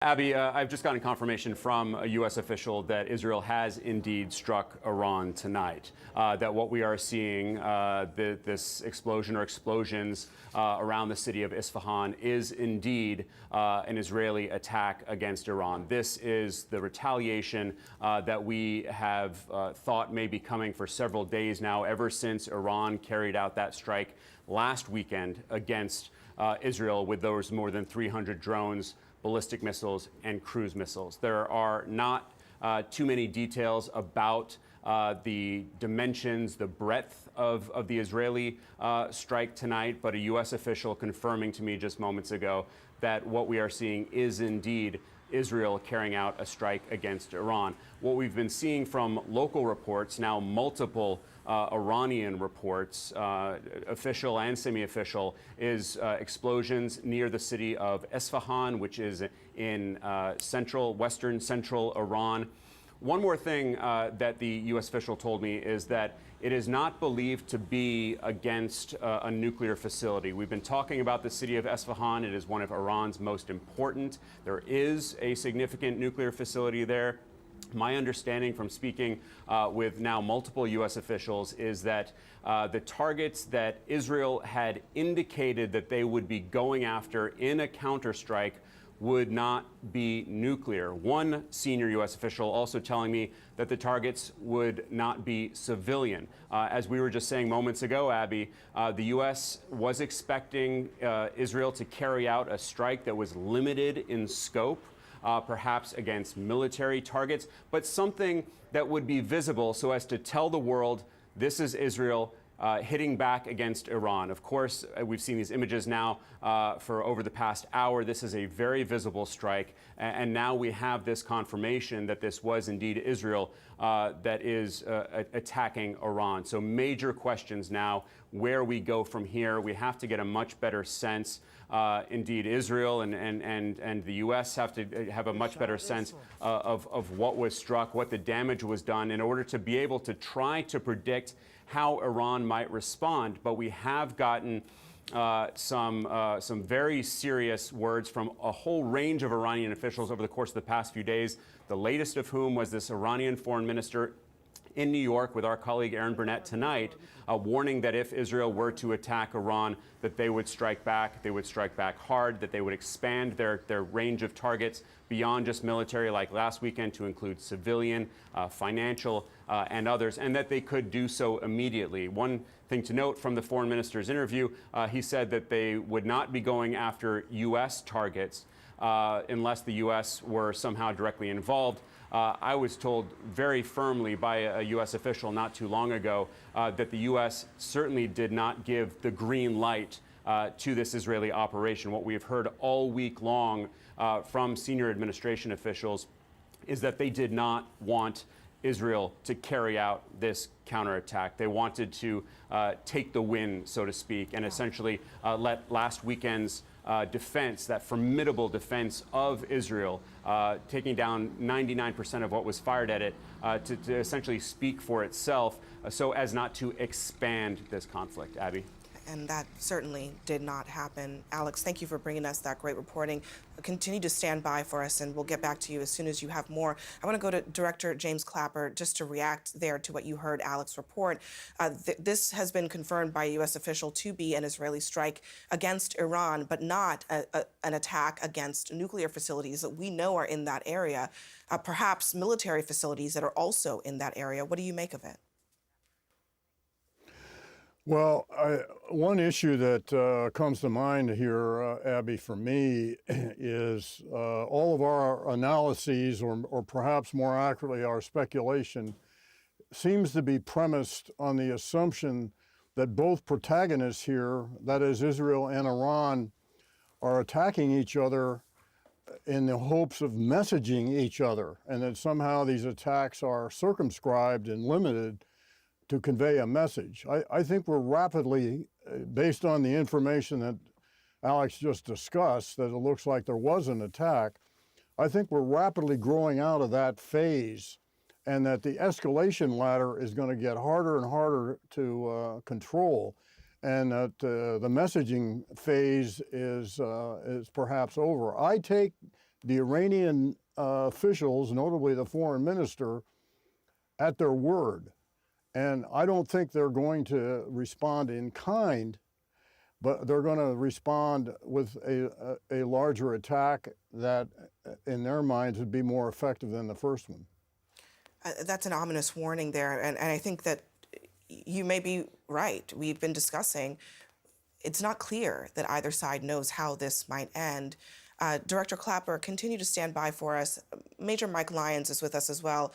Abby, I've just gotten confirmation from a U.S. official that Israel has indeed struck Iran tonight. That what we are seeing, this explosion or explosions around the city of Isfahan, is indeed an Israeli attack against Iran. This is the retaliation that we have thought may be coming for several days now, ever since Iran carried out that strike last weekend against Israel with those more than 300 drones, ballistic missiles, and cruise missiles. There are not too many details about the dimensions, the breadth of the Israeli strike tonight, but a U.S. official confirming to me just moments ago that what we are seeing is indeed Israel carrying out a strike against Iran. What we've been seeing from local reports, now multiple Iranian reports, official and semi-official, is explosions near the city of Isfahan, which is in western central Iran. One more thing that the U.S. official told me is that it is not believed to be against a nuclear facility. We've been talking about the city of Isfahan. It is one of Iran's most important. There is a significant nuclear facility there. My understanding from speaking with now multiple U.S. officials is that the targets that Israel had indicated that they would be going after in a counterstrike would not be nuclear. One senior U.S. official also telling me that the targets would not be civilian. As we were just saying moments ago, Abby, the U.S. was expecting Israel to carry out a strike that was limited in scope, perhaps against military targets, but something that would be visible so as to tell the world this is Israel hitting back against Iran. Of course, we've seen these images now for over the past hour. This is a very visible strike. And now we have this confirmation that this was indeed Israel that is attacking Iran. So major questions now, where we go from here. We have to get a much better sense. Indeed, Israel and the U.S. have to have a much better sense of what was struck, what the damage was done, in order to be able to try to predict how Iran might respond. But we have gotten some very serious words from a whole range of Iranian officials over the course of the past few days, the latest of whom was this Iranian foreign minister in New York with our colleague Erin Burnett tonight, warning that if Israel were to attack Iran, that they would strike back hard, that they would expand their range of targets beyond just military, like last weekend, to include civilian, financial, and others, and that they could do so immediately. One thing to note from the foreign minister's interview, he said that they would not be going after U.S. targets unless the U.S. were somehow directly involved. I was told very firmly by a U.S. official not too long ago that the U.S. certainly did not give the green light to this Israeli operation. What we have heard all week long from senior administration officials is that they did not want Israel to carry out this counterattack. They wanted to take the win, so to speak, and essentially let last weekend's defense, that formidable defense of Israel, taking down 99% of what was fired at it, to essentially speak for itself so as not to expand this conflict. Abby? And that certainly did not happen. Alex, thank you for bringing us that great reporting. Continue to stand by for us, and we'll get back to you as soon as you have more. I want to go to Director James Clapper just to react there to what you heard Alex report. This has been confirmed by a U.S. official to be an Israeli strike against Iran, but not an attack against nuclear facilities that we know are in that area, perhaps military facilities that are also in that area. What do you make of it? Well, one issue that comes to mind here, Abby, for me, is all of our analyses, or perhaps more accurately, our speculation, seems to be premised on the assumption that both protagonists here, that is Israel and Iran, are attacking each other in the hopes of messaging each other, and that somehow these attacks are circumscribed and limited to convey a message. I think we're rapidly, based on the information that Alex just discussed, that it looks like there was an attack. I think we're rapidly growing out of that phase, and that the escalation ladder is going to get harder and harder to control, and that the messaging phase is perhaps over. I take the Iranian officials, notably the foreign minister, at their word. And I don't think they're going to respond in kind, but they're going to respond with a larger attack that, in their minds, would be more effective than the first one. That's an ominous warning there, and I think that you may be right. We've been discussing, it's not clear that either side knows how this might end. Director Clapper, continue to stand by for us. Major Mike Lyons is with us as well.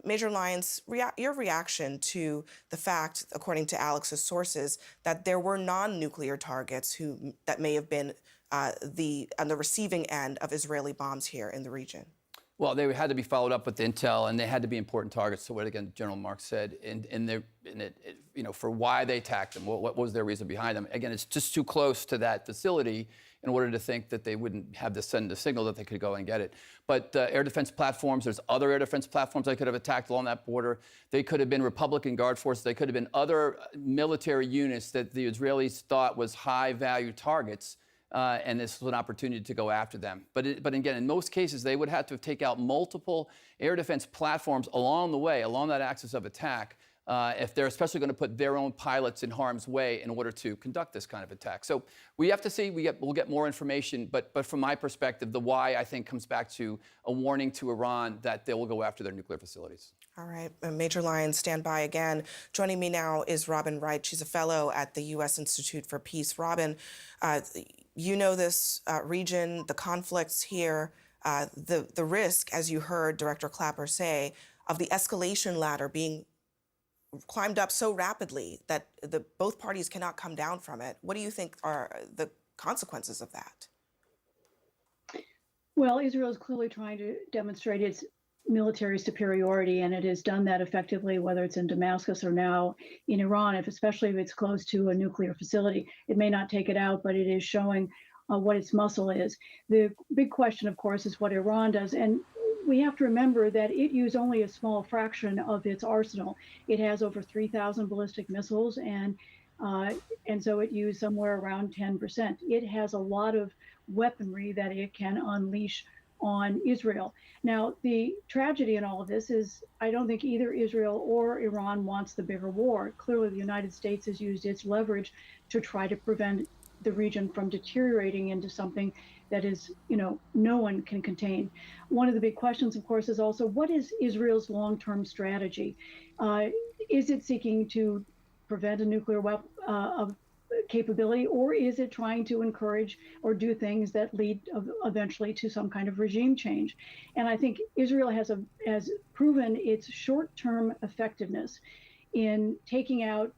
Major Lyons, your reaction to the fact, according to Alex's sources, that there were non-nuclear targets that may have been on the receiving end of Israeli bombs here in the region. Well, they had to be followed up with intel, and they had to be important targets. So what, again, General Mark said, for why they attacked them, what was their reason behind them? Again, it's just too close to that facility in order to think that they wouldn't have to send a signal that they could go and get it. But air defense platforms, there's other air defense platforms they could have attacked along that border. They could have been Republican Guard forces. They could have been other military units that the Israelis thought was high-value targets. And this was an opportunity to go after them. But again, in most cases, they would have to take out multiple air defense platforms along the way, along that axis of attack, if they're especially going to put their own pilots in harm's way in order to conduct this kind of attack. So we have to see. We'll get more information. But from my perspective, the why, I think, comes back to a warning to Iran that they will go after their nuclear facilities. All right, Major Lyons, stand by again. Joining me now is Robin Wright. She's a fellow at the U.S. Institute for Peace. Robin, you know this region, the conflicts here, the risk, as you heard Director Clapper say, of the escalation ladder being climbed up so rapidly that both parties cannot come down from it. What do you think are the consequences of that? Well, Israel is clearly trying to demonstrate its military superiority, and it has done that effectively, whether it's in Damascus or now in Iran, especially if it's close to a nuclear facility. It may not take it out, but it is showing what its muscle is. The big question, of course, is what Iran does. And we have to remember that it used only a small fraction of its arsenal. It has over 3,000 ballistic missiles, and so it used somewhere around 10%. It has a lot of weaponry that it can unleash on Israel. Now, the tragedy in all of this is I don't think either Israel or Iran wants the bigger war. Clearly, the United States has used its leverage to try to prevent the region from deteriorating into something that is, no one can contain. One of the big questions, of course, is also what is Israel's long-term strategy? Is it seeking to prevent a nuclear weapon capability, or is it trying to encourage or do things that lead eventually to some kind of regime change? And I think Israel has proven its short-term effectiveness in taking out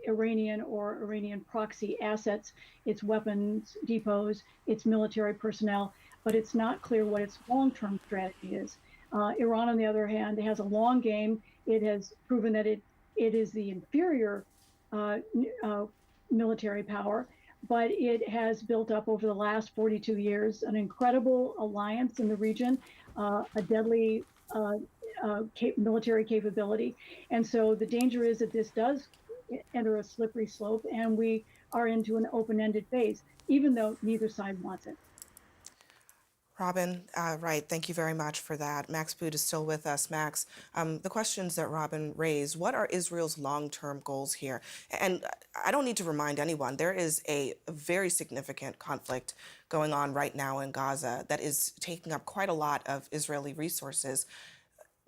Iranian or Iranian proxy assets, its weapons depots, its military personnel, but it's not clear what its long-term strategy is. Iran, on the other hand, has a long game. It has proven that it is the inferior military power, but it has built up over the last 42 years an incredible alliance in the region, a deadly military capability. And so the danger is that this does enter a slippery slope and we are into an open-ended phase, even though neither side wants it. Robin, right, thank you very much for that. Max Boot is still with us. Max, the questions that Robin raised, what are Israel's long-term goals here? And I don't need to remind anyone, there is a very significant conflict going on right now in Gaza that is taking up quite a lot of Israeli resources,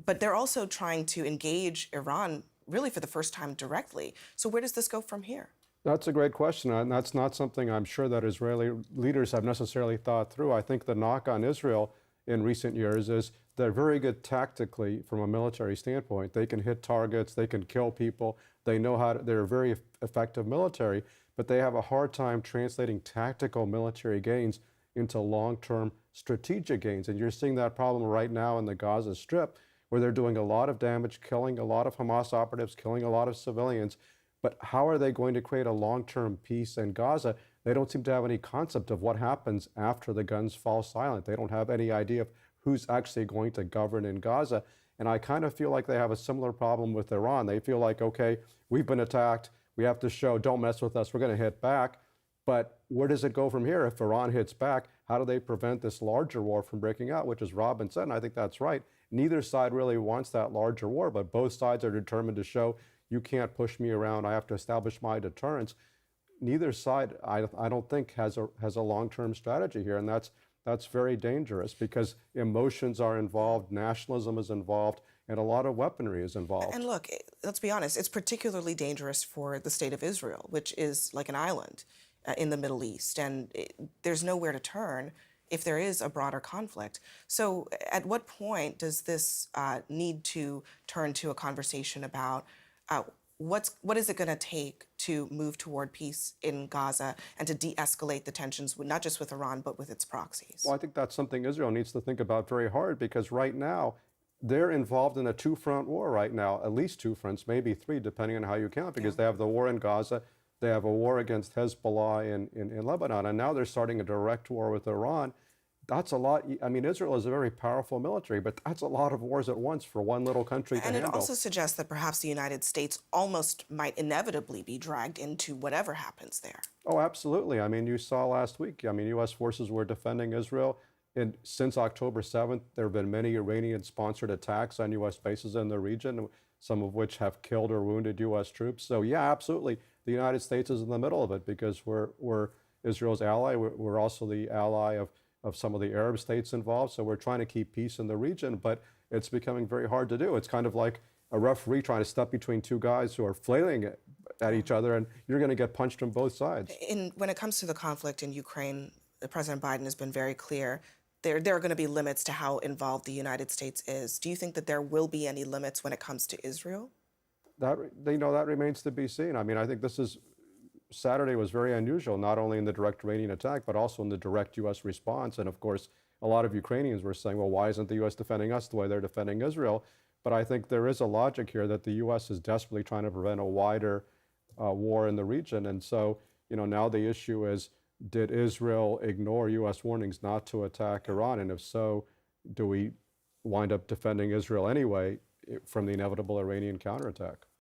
but they're also trying to engage Iran really for the first time directly. So where does this go from here? That's a great question, and that's not something I'm sure that Israeli leaders have necessarily thought through. I think the knock on Israel in recent years is they're very good tactically from a military standpoint. They can hit targets, they can kill people, they know how to, they're a very effective military, but they have a hard time translating tactical military gains into long-term strategic gains. And you're seeing that problem right now in the Gaza Strip, where they're doing a lot of damage, killing a lot of Hamas operatives, killing a lot of civilians. But how are they going to create a long-term peace in Gaza? They don't seem to have any concept of what happens after the guns fall silent. They don't have any idea of who's actually going to govern in Gaza. And I kind of feel like they have a similar problem with Iran. They feel like, okay, we've been attacked. We have to show, don't mess with us. We're going to hit back. But where does it go from here? If Iran hits back, how do they prevent this larger war from breaking out, which is Robin said, and I think that's right. Neither side really wants that larger war, but both sides are determined to show you can't push me around. I have to establish my deterrence. Neither side, I don't think, has a long-term strategy here, and that's very dangerous because emotions are involved, nationalism is involved, and a lot of weaponry is involved. And look, let's be honest, it's particularly dangerous for the state of Israel, which is like an island in the Middle East, and there's nowhere to turn if there is a broader conflict. So at what point does this need to turn to a conversation about what is it going to take to move toward peace in Gaza and to de-escalate the tensions, not just with Iran, but with its proxies? Well, I think that's something Israel needs to think about very hard because right now, they're involved in a two-front war right now, at least two fronts, maybe three, depending on how you count, because they have the war in Gaza, they have a war against Hezbollah in Lebanon, and now they're starting a direct war with Iran. That's a lot. I mean, Israel is a very powerful military, but that's a lot of wars at once for one little country to And it handle. also suggests that perhaps the United States almost might inevitably be dragged into whatever happens there. Oh, absolutely. I mean, you saw last week, I mean, U.S. forces were defending Israel. And since October 7th, there have been many Iranian-sponsored attacks on U.S. bases in the region, some of which have killed or wounded U.S. troops. So yeah, absolutely, the United States is in the middle of it because we're Israel's ally. We're also the ally of some of the Arab states involved. So we're trying to keep peace in the region, but it's becoming very hard to do. It's kind of like a referee trying to step between two guys who are flailing at each other, and you're going to get punched from both sides. When it comes to the conflict in Ukraine, President Biden has been very clear. There are going to be limits to how involved the United States is. Do you think that there will be any limits when it comes to Israel? That remains to be seen. I mean, I think Saturday was very unusual, not only in the direct Iranian attack, but also in the direct U.S. response. And of course, a lot of Ukrainians were saying, well, why isn't the U.S. defending us the way they're defending Israel? But I think there is a logic here that the U.S. is desperately trying to prevent a wider war in the region. And so, now the issue is, did Israel ignore U.S. warnings not to attack Iran? And if so, do we wind up defending Israel anyway from the inevitable Iranian counterattack?